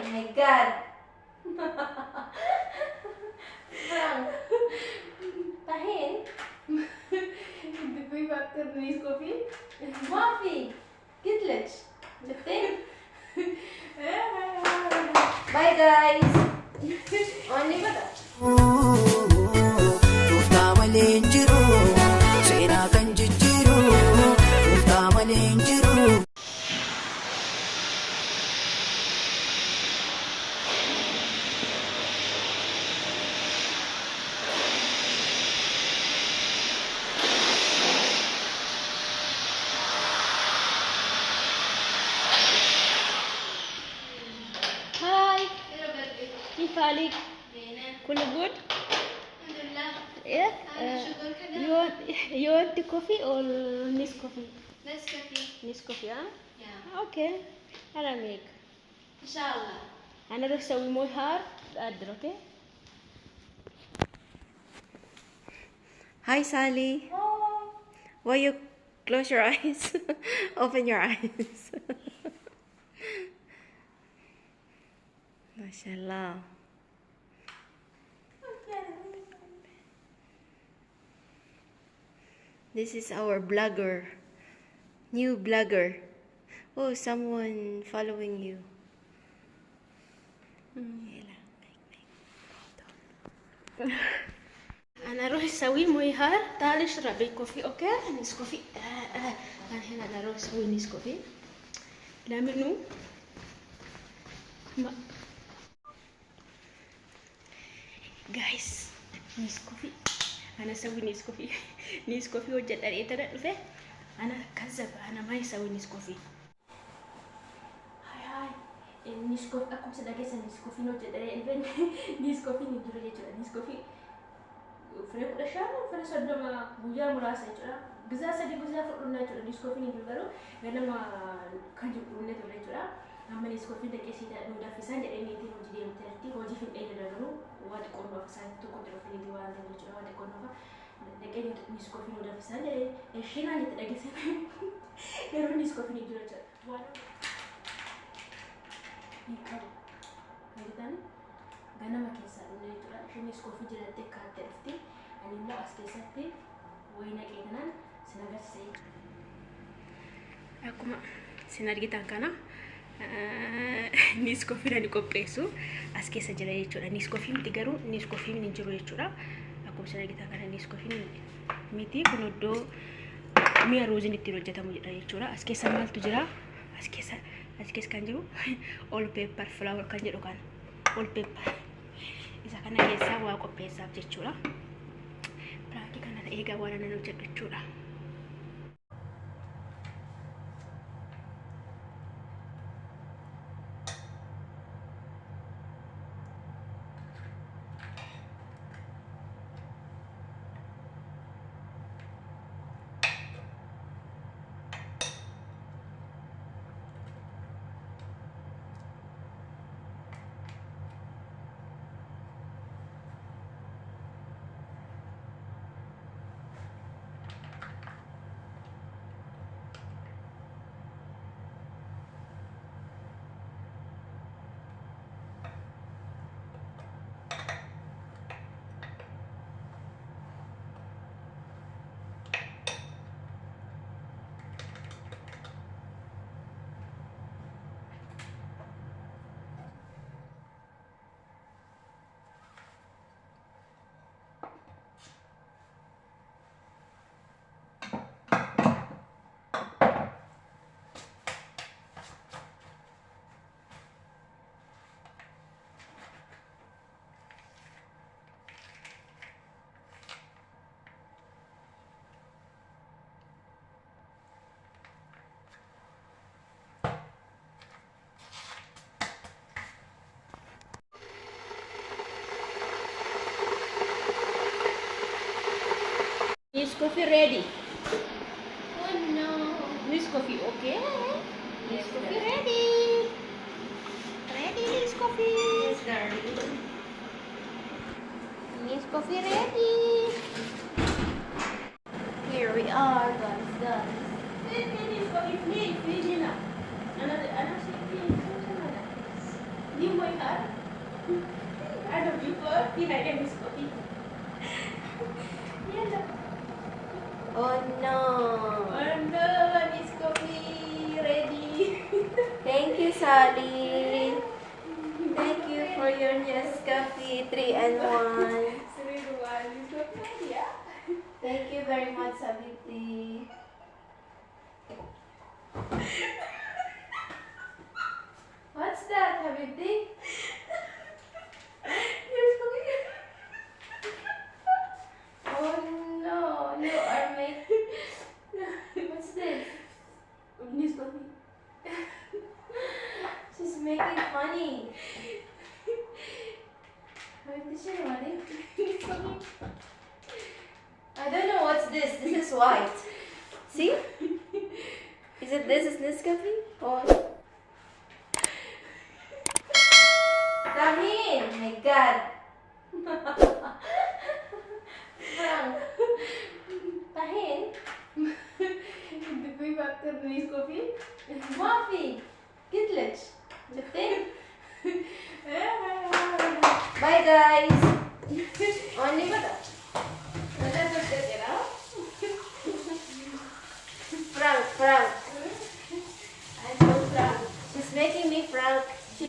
My God. Frank. Tahin. Hindi ko yung factor na Nescoffee. Mafi. Kitlech. Jete. Bye guys. Only ba ta? Tooftaa malee hin jiru, seenaa kan jijjiiru. Tooftaa malee hin jiru. Hi. كيف حالك؟ كله good? Alhamdulillah. Yeah. Sugar ka You want the coffee or Nescoffee? Nescafe. Nescoffee, huh? Yeah. Okay. أنا make. Inshallah. أنا راح أسوي موي هار أقدر okay? Hi Sally. Why you close your eyes? Open your eyes. Mashallah. This is our blogger. New blogger. Oh, someone following you. أنا أروح أسوي موي هار تعالي اشربي كوفي أوكي؟ نسكوفي أنا هنا أروح أسوي نسكوفي لا منو ما جايز نسكوفي أنا أسوي نسكوفي نسكوفي وجد أريد أدفع أنا كذب أنا ما يسوي نسكوفي هاي نسكوفي أكو سداجي نسكوفي وجد أريد أدفع نسكوفي نجرو جدا نسكوفي Free kudashan, free sodoma buja murasa jura. Giza sadi giza furunna jura. Nescoffee ni jura. Ganama kanju kurunne jura jura. Amma Nescoffee da kesi da nuda fisan jadi ni tino jadi terti. Hoji fin eda dulu. Wad kono fisan tu kontro fin di wal dan jura wad kono fa. Da keni Nescoffee nuda fisan jadi. Shina ni tadi kesi. Garu Nescoffee ni jura jura. Wad. Ni karu. Kajitan. Ganama kesa nuda jura. Shina Nescoffee jura te kaatee. Ani mo as keessatti wayina qeetanaan sin agarsiise. Akkuma sin argitan kana Nescoffee ni qopheessu as keessa jira jechuudha. Nescoffee miti garuu Nescoffee ni jiru jechuudha. Akkuma sin argitan kana Nescoffee miti kun iddoo mi'a rooziin ittiin hojjetamu jedha jechuudha. As keessa maaltu jira? As keessa kan jiru all pepper flour kan jedhu kan all pepper. Isa kana keessa waa qopheessaaf jechuudha. Praktii kana eegaa waan nan hojjedhu jechuudha. Nescoffee ready. Oh no. Nescoffee okay. Nescoffee ready. Ready Nescoffee. Yes, darling. Nescoffee ready. Here we are, guys. Nescoffee free na. Ano si Leave my heart. I love you for behind a Nescoffee. Yellow. Oh no. And Nescoffee ready. Thank you, Sally. Thank you for your Nescafe 3-in-1. Yeah. Thank you very much, Sabiti. What's that, Habibti? Oh no, you are making... What's this? Nescoffee. She's making funny. Habibti, siya naman eh. I don't know what's this. This is white. See? Is it this is Nescafe? Or... Tahin! My God! Frank! Tahin? The quick after Nescoffee. Mafi! Kitlech! Jutin! Bye guys! Only